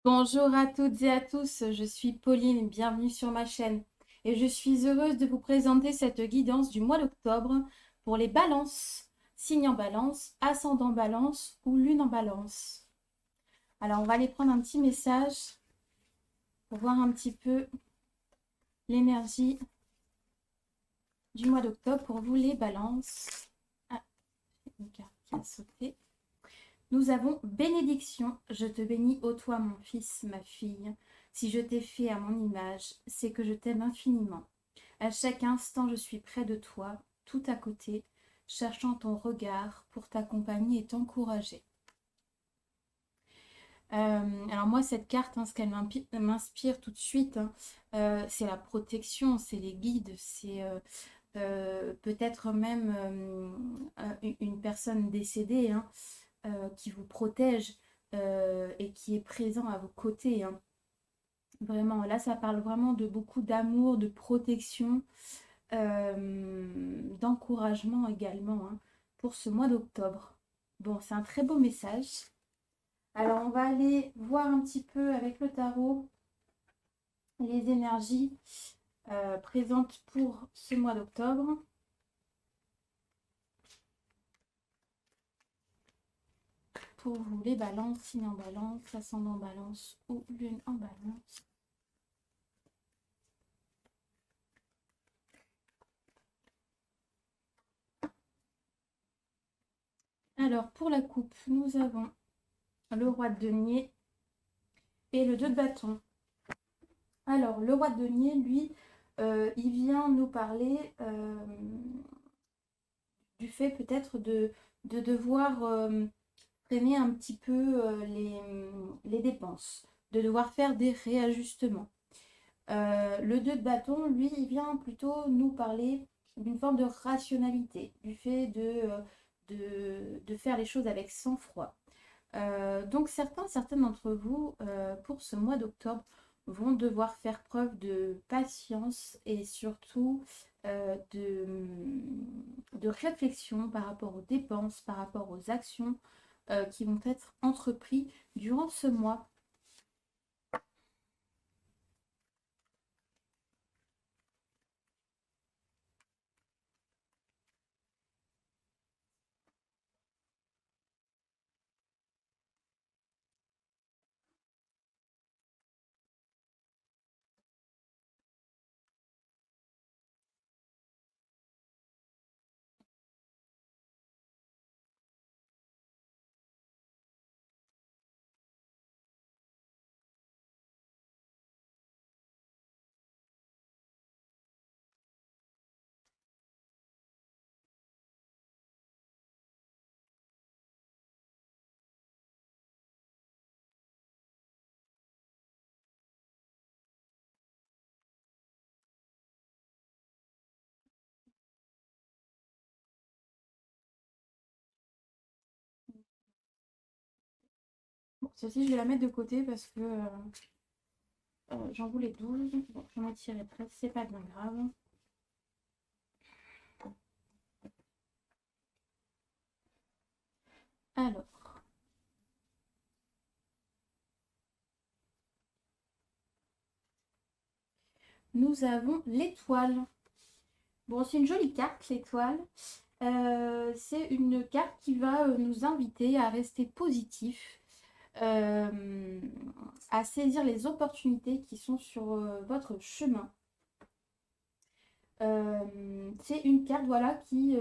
Bonjour à toutes et à tous, je suis Pauline, bienvenue sur ma chaîne et je suis heureuse de vous présenter cette guidance du mois d'octobre pour les balances, signe en balance, ascendant balance ou lune en balance. Alors on va aller prendre un petit message pour voir un petit peu l'énergie du mois d'octobre pour vous les balances. Ah, une carte qui a sauté. Nous avons bénédiction. Je te bénis, ô toi, mon fils, ma fille. Si je t'ai fait à mon image, c'est que je t'aime infiniment. À chaque instant, je suis près de toi, tout à côté, cherchant ton regard pour t'accompagner et t'encourager. Alors moi, cette carte, ce qu'elle m'inspire tout de suite, c'est la protection, c'est les guides, c'est peut-être même une personne décédée, qui vous protège et qui est présent à vos côtés, hein. Vraiment, là, ça parle vraiment de beaucoup d'amour, de protection, d'encouragement également, hein, pour ce mois d'octobre. Bon, c'est un très beau message. Alors, on va aller voir un petit peu avec le tarot les énergies présentes pour ce mois d'octobre. Pour vous, les balances, signe en balance, ascendant en balance ou lune en balance. Alors, pour la coupe, nous avons le roi de denier et le 2 de bâton. Alors, le roi de denier, lui, il vient nous parler du fait peut-être de devoir freiner un petit peu les dépenses, de devoir faire des réajustements. Le 2 de bâton, lui, il vient plutôt nous parler d'une forme de rationalité, du fait de faire les choses avec sang-froid. Donc certains d'entre vous, pour ce mois d'octobre, vont devoir faire preuve de patience et surtout de réflexion par rapport aux dépenses, par rapport aux actions qui vont être entreprises durant ce mois. Bon, celle-ci, je vais la mettre de côté parce que j'en voulais 12. Bon, j'en ai tiré 13, c'est pas bien grave. Alors, nous avons l'étoile. Bon, c'est une jolie carte, l'étoile. C'est une carte qui va nous inviter à rester positif, euh, à saisir les opportunités qui sont sur votre chemin. C'est une carte voilà, qui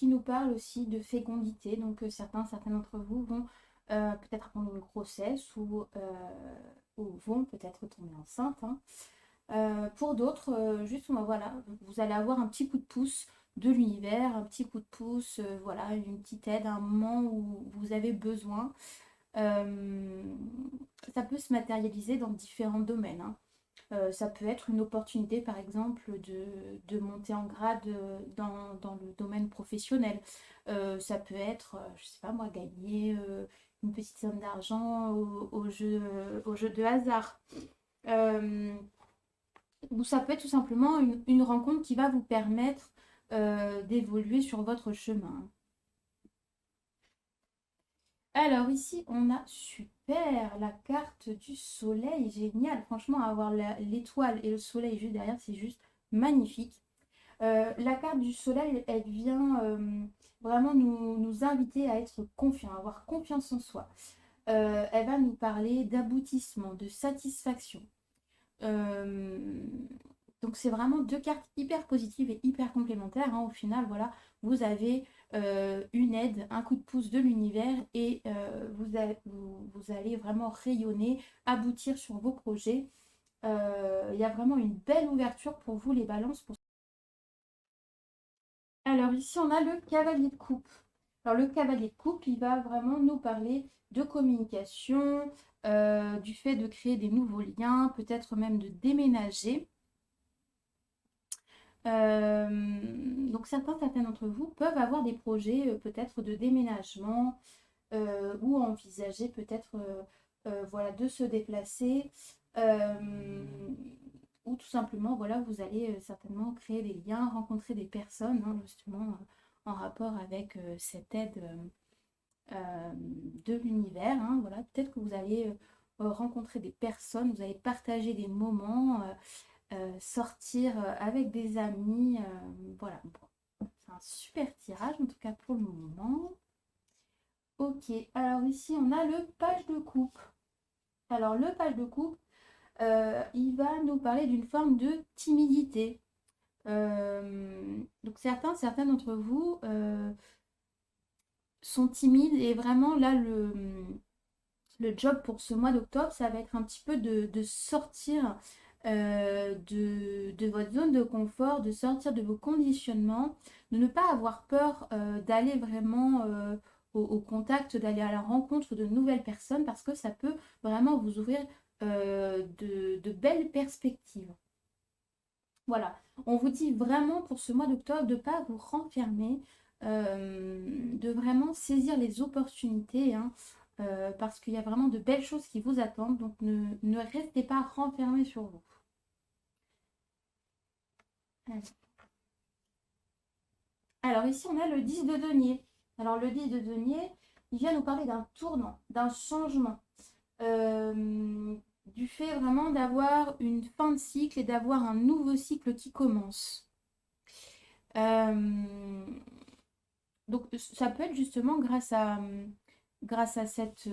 nous parle aussi de fécondité. Donc certains d'entre vous vont peut-être prendre une grossesse ou vont peut-être tomber enceinte, hein. Pour d'autres, juste voilà, vous allez avoir un petit coup de pouce de l'univers, un petit coup de pouce, voilà, une petite aide à un moment où vous avez besoin. Euh, Ça peut se matérialiser dans différents domaines, hein. Ça peut être une opportunité, par exemple, de monter en grade dans le domaine professionnel. Ça peut être, je sais pas moi, gagner une petite somme d'argent au jeu de hasard. Euh, ou ça peut être tout simplement une rencontre qui va vous permettre d'évoluer sur votre chemin. Alors ici, on a super la carte du soleil, génial. Franchement, avoir l'étoile et le soleil juste derrière, c'est juste magnifique. La carte du soleil, elle vient vraiment nous inviter à être confiants, à avoir confiance en soi. Elle va nous parler d'aboutissement, de satisfaction. Euh, donc c'est vraiment deux cartes hyper positives et hyper complémentaires, hein. Au final, voilà, vous avez une aide, un coup de pouce de l'univers et vous allez vraiment rayonner, aboutir sur vos projets. Il y a vraiment une belle ouverture pour vous les balances. Alors ici, on a le cavalier de coupe. Alors le cavalier de coupe, il va vraiment nous parler de communication, du fait de créer des nouveaux liens, peut-être même de déménager. Donc certains d'entre vous peuvent avoir des projets peut-être de déménagement ou envisager peut-être voilà, de se déplacer ou tout simplement voilà, vous allez certainement créer des liens, rencontrer des personnes hein, justement en rapport avec cette aide de l'univers. Hein, voilà. Peut-être que vous allez rencontrer des personnes, vous allez partager des moments, sortir avec des amis. Voilà, bon. C'est un super tirage en tout cas pour le moment. Ok, alors ici on a le page de coupe. Alors le page de coupe, il va nous parler d'une forme de timidité. Donc certains d'entre vous sont timides et vraiment là le job pour ce mois d'octobre, ça va être un petit peu de sortir de votre zone de confort, de sortir de vos conditionnements, de ne pas avoir peur d'aller vraiment au contact, d'aller à la rencontre de nouvelles personnes parce que ça peut vraiment vous ouvrir de belles perspectives. Voilà, on vous dit vraiment pour ce mois d'octobre de ne pas vous renfermer, de vraiment saisir les opportunités, hein, parce qu'il y a vraiment de belles choses qui vous attendent, donc ne restez pas renfermés sur vous. Alors ici, on a le 10 de denier. Alors le 10 de denier, il vient nous parler d'un tournant, d'un changement, du fait vraiment d'avoir une fin de cycle et d'avoir un nouveau cycle qui commence. Euh, Donc ça peut être justement grâce à cette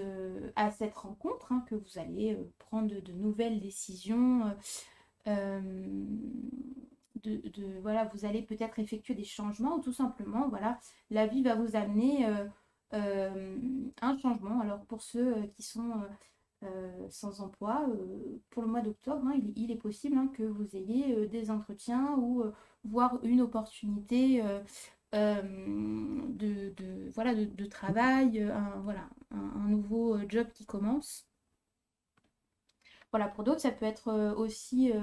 rencontre hein, que vous allez prendre de nouvelles décisions. Voilà, vous allez peut-être effectuer des changements ou tout simplement, voilà, la vie va vous amener un changement. Alors pour ceux qui sont sans emploi, pour le mois d'octobre, hein, il est possible hein, que vous ayez des entretiens ou voire une opportunité voilà, de travail, voilà, un nouveau job qui commence. Voilà, pour d'autres, ça peut être aussi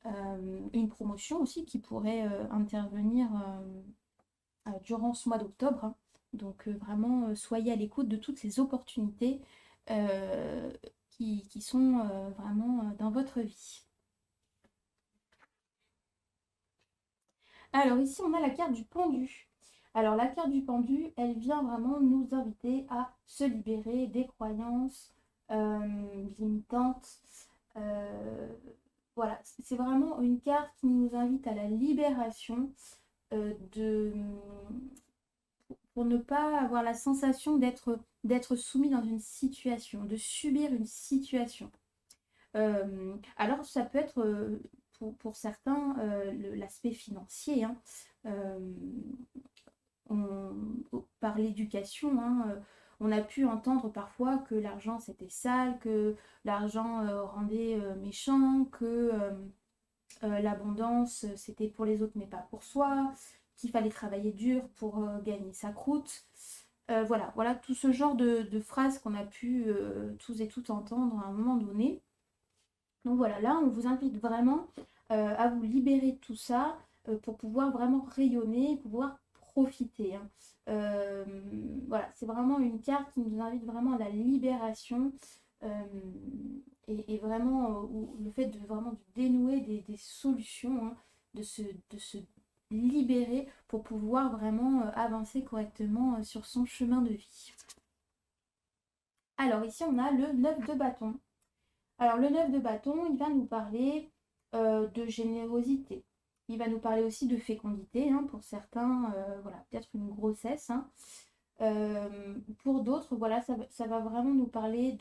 une promotion aussi qui pourrait intervenir durant ce mois d'octobre, hein. Donc vraiment, soyez à l'écoute de toutes ces opportunités euh, qui sont vraiment dans votre vie. Alors ici, on a la carte du pendu. Alors la carte du pendu, elle vient vraiment nous inviter à se libérer des croyances limitantes. Euh, voilà, c'est vraiment une carte qui nous invite à la libération pour ne pas avoir la sensation d'être soumis dans une situation, de subir une situation. Alors, ça peut être pour certains l'aspect financier, hein. Euh, par l'éducation, hein, on a pu entendre parfois que l'argent c'était sale, que l'argent rendait méchant, que l'abondance c'était pour les autres mais pas pour soi, qu'il fallait travailler dur pour gagner sa croûte. Voilà tout ce genre de phrases qu'on a pu tous et toutes entendre à un moment donné. Donc voilà, là, on vous invite vraiment à vous libérer de tout ça pour pouvoir vraiment rayonner, pouvoir profiter, hein. Euh, voilà, c'est vraiment une carte qui nous invite vraiment à la libération euh, et vraiment le fait de vraiment de dénouer des solutions, hein, de se libérer pour pouvoir vraiment avancer correctement sur son chemin de vie. Alors ici, on a le 9 de bâton. Alors le 9 de bâton, il va nous parler de générosité. Il va nous parler aussi de fécondité, hein, pour certains, voilà, peut-être une grossesse, hein. Pour d'autres, voilà, ça va vraiment nous parler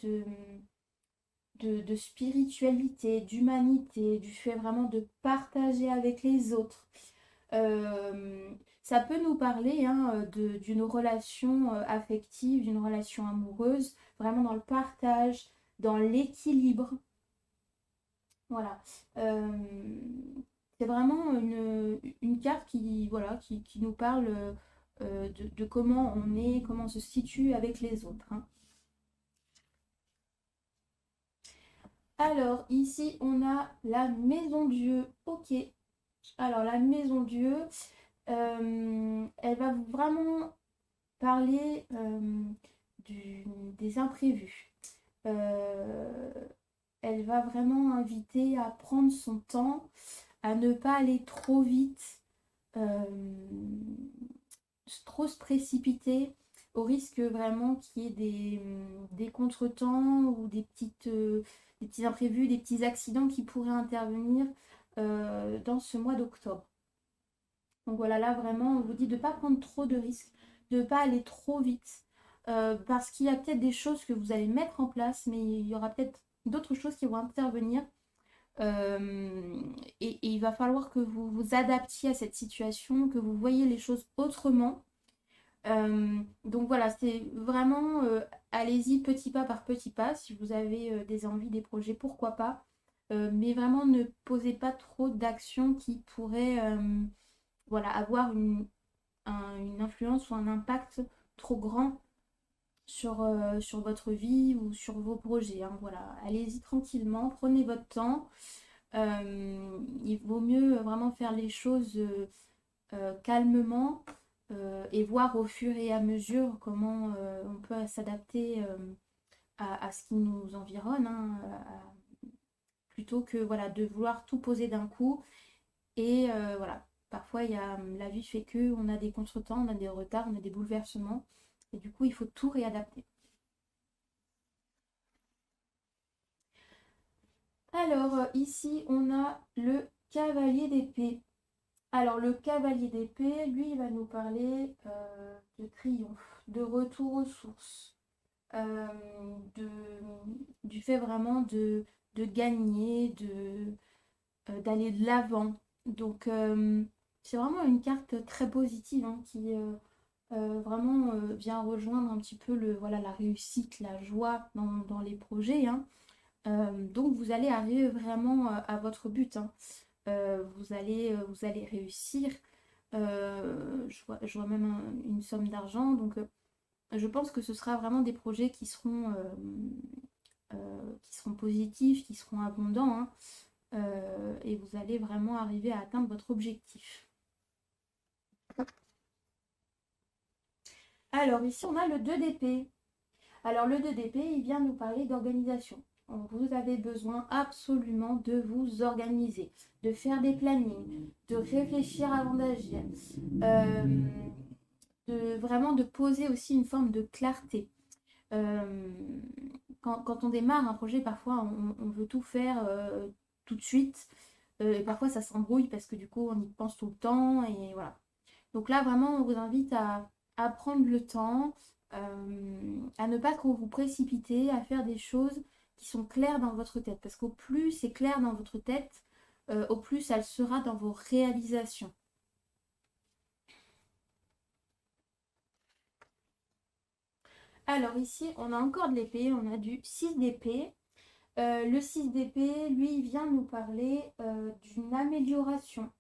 de spiritualité, d'humanité, du fait vraiment de partager avec les autres. Ça peut nous parler, hein, d'une relation affective, d'une relation amoureuse, vraiment dans le partage, dans l'équilibre. Voilà. C'est vraiment une carte qui, voilà, qui nous parle de comment on est, comment on se situe avec les autres, hein. Alors, ici, on a la maison Dieu. Ok. Alors, la maison Dieu, elle va vraiment parler des imprévus. Euh, Elle va vraiment inviter à prendre son temps, à ne pas aller trop vite, euh, trop se précipiter, au risque vraiment qu'il y ait des contretemps ou des petits imprévus, des petits accidents qui pourraient intervenir dans ce mois d'octobre. Donc voilà, là vraiment, on vous dit de ne pas prendre trop de risques, de ne pas aller trop vite, parce qu'il y a peut-être des choses que vous allez mettre en place, mais il y aura peut-être d'autres choses qui vont intervenir. Et il va falloir que vous vous adaptiez à cette situation, que vous voyez les choses autrement. Donc voilà, c'est vraiment, allez-y petit pas par petit pas. Si vous avez des envies, des projets, pourquoi pas. Mais vraiment, ne posez pas trop d'actions qui pourraient voilà, avoir une influence ou un impact trop grand sur votre vie ou sur vos projets, hein. Voilà, allez-y tranquillement, prenez votre temps. Il vaut mieux vraiment faire les choses calmement et voir au fur et à mesure comment on peut s'adapter à ce qui nous environne, hein, plutôt que voilà, de vouloir tout poser d'un coup. Et voilà, parfois la vie fait que on a des contretemps, on a des retards, on a des bouleversements. Et du coup, il faut tout réadapter. Alors, ici, on a le cavalier d'épée. Alors, le cavalier d'épée, lui, il va nous parler de triomphe, de retour aux sources, euh, de, du fait vraiment de gagner, d'aller de l'avant. Donc, c'est vraiment une carte très positive, hein, qui vraiment vient rejoindre un petit peu voilà, la réussite, la joie dans les projets, hein. Donc, vous allez arriver vraiment à votre but, hein. Vous allez réussir. Je vois même une somme d'argent. Donc, je pense que ce sera vraiment des projets qui seront positifs, qui seront abondants, hein. Et vous allez vraiment arriver à atteindre votre objectif. Alors, ici, on a le 2 d'épée. Alors, le 2 d'épée, il vient nous parler d'organisation. Vous avez besoin absolument de vous organiser, de faire des plannings, de réfléchir avant d'agir, euh, vraiment de poser aussi une forme de clarté. Euh, quand on démarre un projet, parfois on veut tout faire tout de suite. Et parfois ça s'embrouille parce que du coup on y pense tout le temps. Et voilà. Donc là vraiment on vous invite à prendre le temps, à ne pas trop vous précipiter, à faire des choses qui sont claires dans votre tête. Parce qu'au plus c'est clair dans votre tête, au plus elle sera dans vos réalisations. Alors ici, on a encore de l'épée, on a du 6 d'épée. Le 6 d'épée, lui, il vient nous parler d'une amélioration.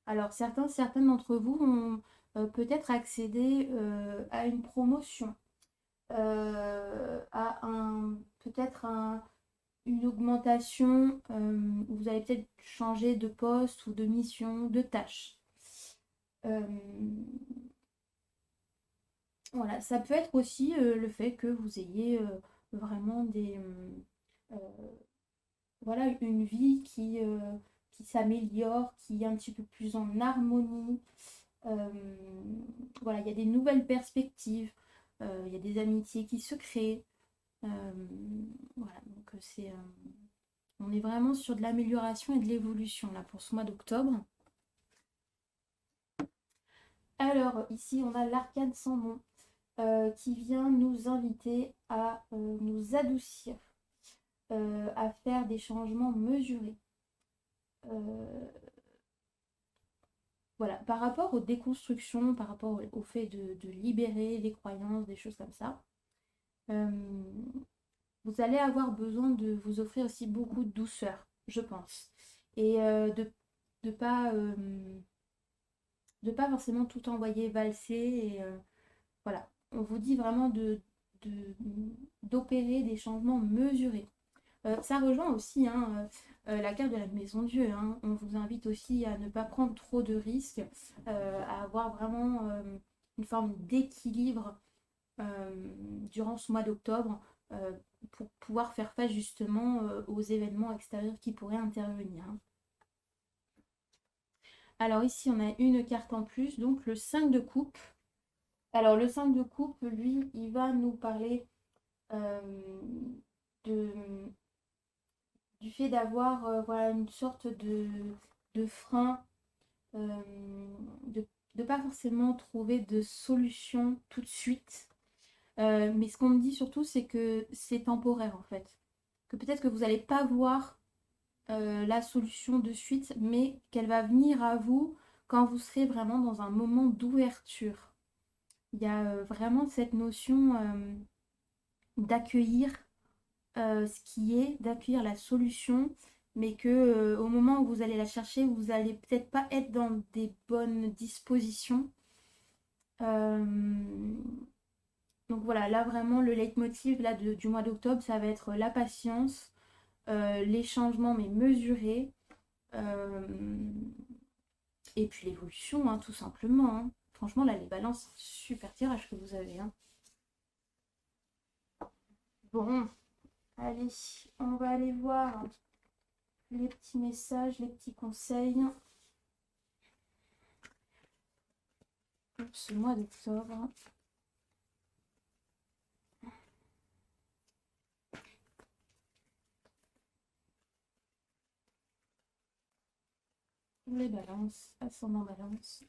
Alors certains d'entre vous ont peut-être accédé à une promotion, à peut-être une augmentation, vous allez peut-être changer de poste ou de mission, de tâche. Euh, Voilà, ça peut être aussi le fait que vous ayez vraiment euh, voilà, une vie qui s'améliore, qui est un petit peu plus en harmonie. Euh, voilà, il y a des nouvelles perspectives, il y a des amitiés qui se créent. Voilà, donc on est vraiment sur de l'amélioration et de l'évolution là pour ce mois d'octobre. Alors ici on a l'arcane sans nom qui vient nous inviter à nous adoucir, à faire des changements mesurés. Euh, voilà, par rapport aux déconstructions, par rapport au fait de libérer les croyances, des choses comme ça, euh, vous allez avoir besoin de vous offrir aussi beaucoup de douceur, je pense. Et de pas forcément tout envoyer valser. Et voilà, on vous dit vraiment de- d'opérer des changements mesurés. Ça rejoint aussi hein, la carte de la maison Dieu. Hein. On vous invite aussi à ne pas prendre trop de risques, à avoir vraiment une forme d'équilibre durant ce mois d'octobre euh, pour pouvoir faire face justement aux événements extérieurs qui pourraient intervenir. Hein. Alors ici, on a une carte en plus, donc le 5 de coupe. Alors le 5 de coupe, lui, il va nous parler euh, de, du fait d'avoir voilà, une sorte de frein, euh, de ne pas forcément trouver de solution tout de suite. Mais ce qu'on me dit surtout, c'est que c'est temporaire en fait. Que peut-être que vous n'allez pas voir la solution de suite, mais qu'elle va venir à vous quand vous serez vraiment dans un moment d'ouverture. Il y a vraiment cette notion d'accueillir ce qui est, d'accueillir la solution, mais que au moment où vous allez la chercher, vous allez peut-être pas être dans des bonnes dispositions. Euh, donc voilà, là vraiment le leitmotiv là, du mois d'octobre, ça va être la patience, les changements mais mesurés, euh, et puis l'évolution, hein, tout simplement. Hein. Franchement, là, les balances, super tirage que vous avez. Hein. Bon, allez, on va aller voir les petits messages, les petits conseils pour ce mois d'octobre. Les balances, ascendant balance,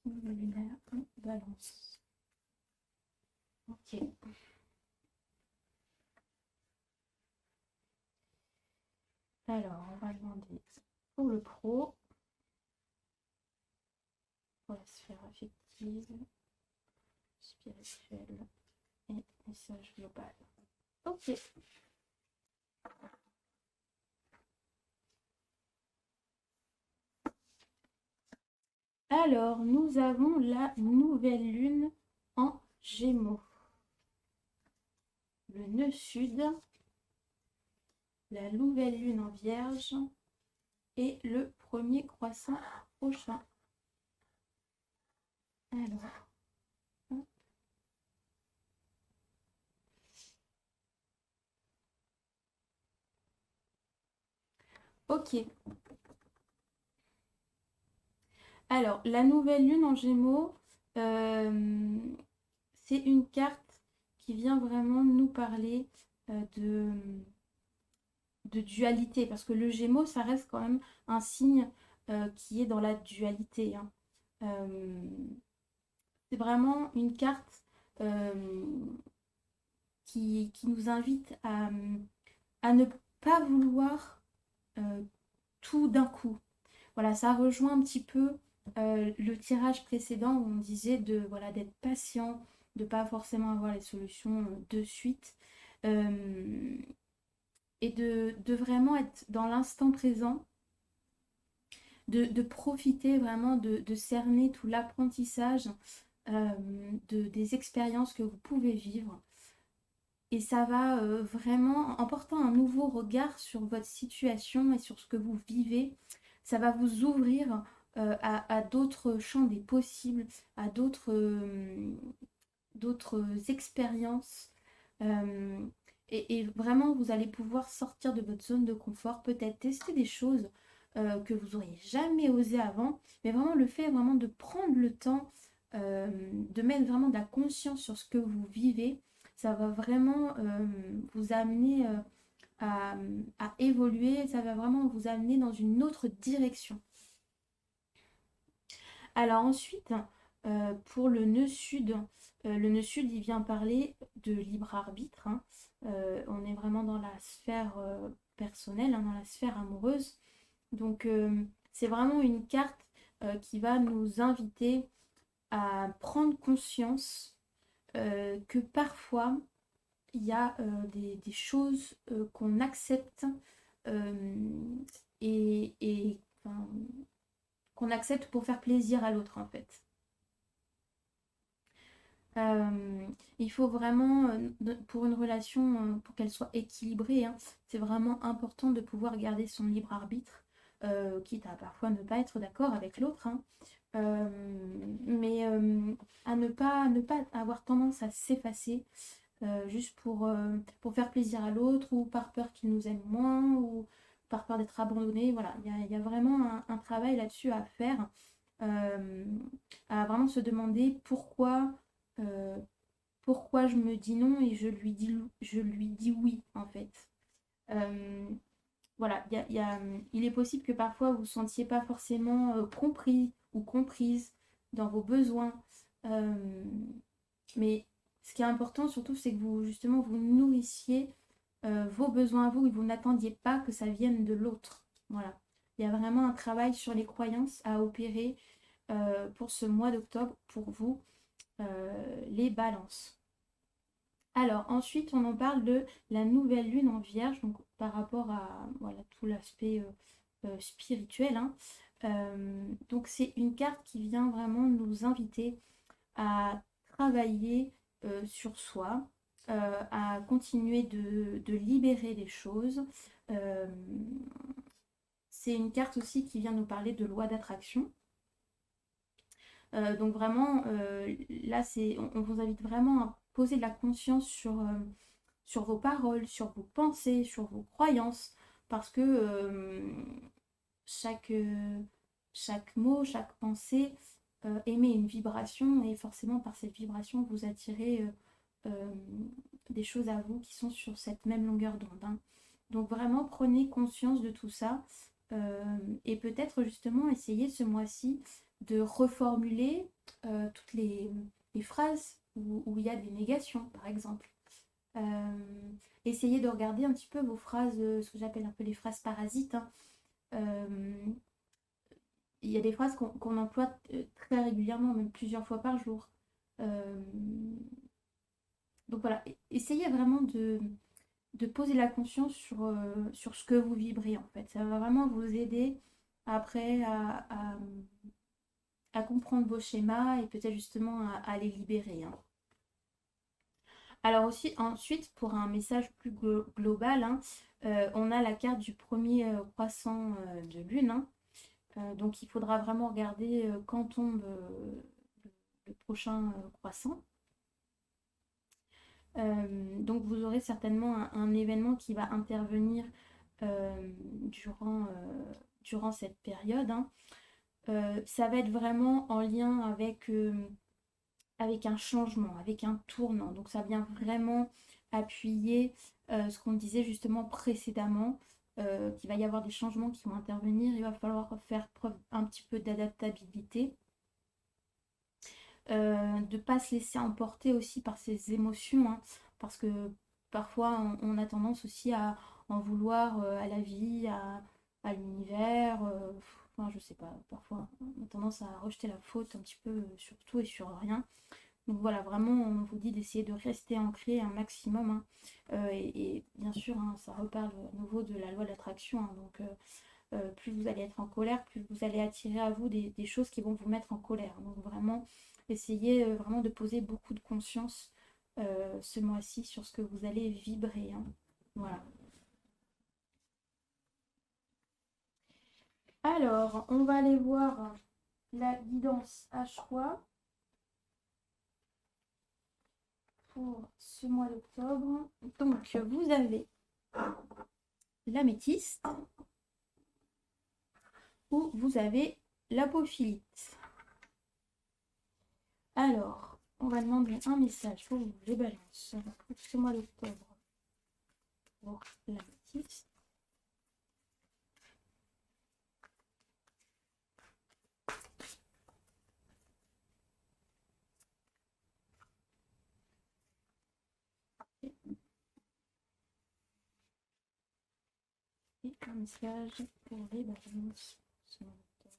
lunaire, balance. Ok. Alors, on va demander pour le pro, pour la sphère affective, spirituelle et message global. Ok. Alors, nous avons la nouvelle lune en Gémeaux. Le nœud sud, la nouvelle lune en Vierge et le premier croissant prochain. Alors, ok. Alors, la nouvelle lune en Gémeaux, euh, c'est une carte qui vient vraiment nous parler de dualité, parce que le Gémeaux, ça reste quand même un signe qui est dans la dualité. Hein. Euh, c'est vraiment une carte qui nous invite à ne pas vouloir tout d'un coup. Voilà, ça rejoint un petit peu le tirage précédent où on disait voilà, d'être patient, de pas forcément avoir les solutions de suite et de vraiment être dans l'instant présent, de profiter vraiment de cerner tout l'apprentissage des expériences que vous pouvez vivre. Et ça va vraiment, en portant un nouveau regard sur votre situation et sur ce que vous vivez, ça va vous ouvrir à d'autres champs des possibles, à d'autres expériences. Euh, et vraiment, vous allez pouvoir sortir de votre zone de confort, peut-être tester des choses que vous n'auriez jamais osé avant. Mais vraiment, le fait vraiment de prendre le temps, de mettre vraiment de la conscience sur ce que vous vivez, ça va vraiment vous amener à, à évoluer, ça va vraiment vous amener dans une autre direction. Alors ensuite, pour le nœud sud, il vient parler de libre arbitre, hein. On est vraiment dans la sphère personnelle, hein, dans la sphère amoureuse. Donc c'est vraiment une carte qui va nous inviter à prendre conscience que parfois il y a des choses qu'on accepte euh, enfin, qu'on accepte pour faire plaisir à l'autre en fait. Euh, il faut vraiment, pour une relation, pour qu'elle soit équilibrée, hein, c'est vraiment important de pouvoir garder son libre arbitre, quitte à parfois ne pas être d'accord avec l'autre, hein. Euh, mais à ne pas avoir tendance à s'effacer juste pour faire plaisir à l'autre ou par peur qu'il nous aime moins ou par peur d'être abandonné. Voilà, il y a vraiment un travail là-dessus à faire, euh, à vraiment se demander euh, pourquoi je me dis non et je lui dis oui en fait. Euh, voilà, il est possible que parfois vous ne vous sentiez pas forcément compris ou comprise dans vos besoins. Euh, mais ce qui est important surtout, c'est que vous, justement, vous nourrissiez vos besoins à vous et vous n'attendiez pas que ça vienne de l'autre. Voilà. Il y a vraiment un travail sur les croyances à opérer pour ce mois d'octobre pour vous, les balances. Alors, ensuite, on en parle de la nouvelle lune en vierge, donc par rapport à voilà, tout l'aspect spirituel, hein. Donc, c'est une carte qui vient vraiment nous inviter à travailler sur soi, à continuer de libérer des choses. Euh, c'est une carte aussi qui vient nous parler de loi d'attraction. Donc vraiment, là, on vous invite vraiment à poser de la conscience sur vos paroles, sur vos pensées, sur vos croyances, parce que chaque, chaque mot, chaque pensée émet une vibration et forcément par cette vibration, vous attirez euh, des choses à vous qui sont sur cette même longueur d'onde, hein. Donc vraiment, prenez conscience de tout ça et peut-être justement essayer ce mois-ci de reformuler toutes les phrases où il y a des négations, par exemple. Essayez de regarder un petit peu vos phrases, ce que j'appelle un peu les phrases parasites, hein. Euh, il y a des phrases qu'on emploie très régulièrement, même plusieurs fois par jour. Euh, donc voilà, essayez vraiment de poser la conscience sur ce que vous vibrez en fait. Ça va vraiment vous aider après à comprendre vos schémas et peut-être justement à les libérer, hein. Alors aussi, ensuite, pour un message plus global, hein, on a la carte du premier croissant de lune, hein. Donc il faudra vraiment regarder quand tombe le prochain croissant. Donc vous aurez certainement un événement qui va intervenir durant cette période, hein. Ça va être vraiment en lien avec un changement, avec un tournant. Donc ça vient vraiment appuyer ce qu'on disait justement précédemment, qu'il va y avoir des changements qui vont intervenir. Il va falloir faire preuve un petit peu d'adaptabilité. De ne pas se laisser emporter aussi par ses émotions, hein, parce que parfois on a tendance aussi à en vouloir à la vie, à l'univers, enfin je sais pas, parfois on a tendance à rejeter la faute un petit peu sur tout et sur rien. Donc voilà, vraiment on vous dit d'essayer de rester ancré un maximum, hein. Et bien sûr, hein, ça reparle à nouveau de la loi de l'attraction, hein, donc plus vous allez être en colère, plus vous allez attirer à vous des choses qui vont vous mettre en colère. Donc vraiment, essayez vraiment de poser beaucoup de conscience ce mois-ci sur ce que vous allez vibrer, hein. Voilà. Alors, on va aller voir la guidance à choix pour ce mois d'octobre. Donc, vous avez l'améthyste ou vous avez l'apophilite. Alors, on va demander un message pour vous, les balances, pour ce mois d'octobre, pour l'améthyste. Et un message pour les balances, ce mois d'octobre,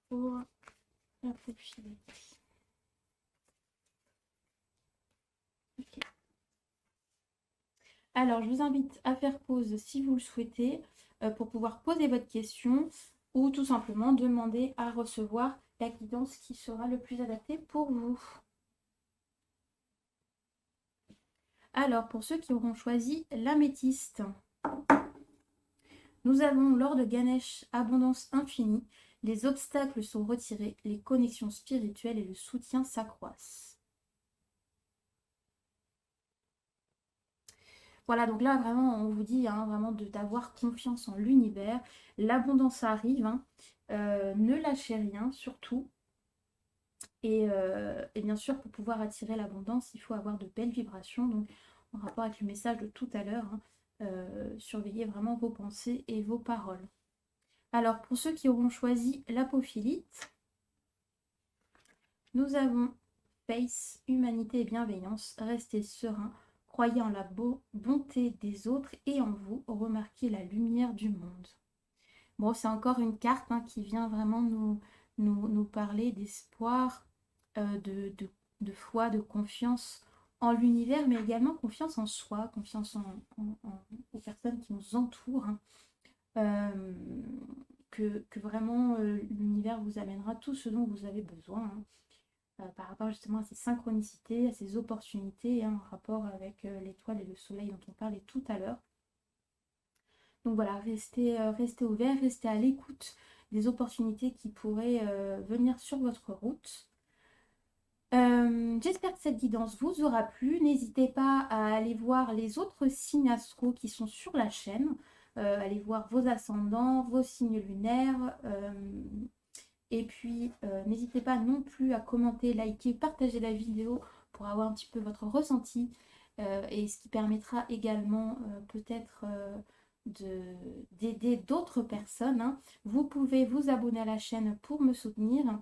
pour la profilée. Ok. Alors, je vous invite à faire pause si vous le souhaitez pour pouvoir poser votre question ou tout simplement demander à recevoir la guidance qui sera le plus adaptée pour vous. Alors, pour ceux qui auront choisi l'améthyste, nous avons lors de Ganesh abondance infinie, les obstacles sont retirés, les connexions spirituelles et le soutien s'accroissent. Voilà, donc là, vraiment, on vous dit vraiment d'avoir confiance en l'univers. L'abondance arrive, ne lâchez rien, surtout. Et bien sûr, pour pouvoir attirer l'abondance, il faut avoir de belles vibrations. Donc, en rapport avec le message de tout à l'heure, surveillez vraiment vos pensées et vos paroles. Alors, pour ceux qui auront choisi l'apophilite, nous avons Face, humanité et bienveillance. Restez serein. Croyez en la bonté des autres et en vous. Remarquez la lumière du monde. Bon, c'est encore une carte qui vient vraiment nous parler d'espoir, de foi, de confiance en l'univers, mais également confiance en soi, confiance aux personnes qui nous entourent. Que vraiment l'univers vous amènera tout ce dont vous avez besoin. Par rapport justement à ces synchronicités, à ces opportunités, en rapport avec l'étoile et le soleil dont on parlait tout à l'heure. Donc voilà, restez ouverts, restez à l'écoute des opportunités qui pourraient venir sur votre route. J'espère que cette guidance vous aura plu. N'hésitez pas à aller voir les autres signes astraux qui sont sur la chaîne. Allez voir vos ascendants, vos signes lunaires. Et puis, n'hésitez pas non plus à commenter, liker, partager la vidéo pour avoir un petit peu votre ressenti. Et ce qui permettra également peut-être d'aider d'autres personnes. Vous pouvez vous abonner à la chaîne pour me soutenir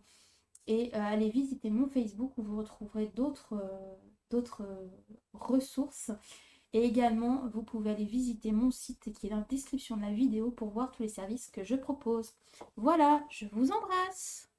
et aller visiter mon Facebook où vous retrouverez d'autres ressources. Et également, vous pouvez aller visiter mon site qui est dans la description de la vidéo pour voir tous les services que je propose. Voilà, je vous embrasse!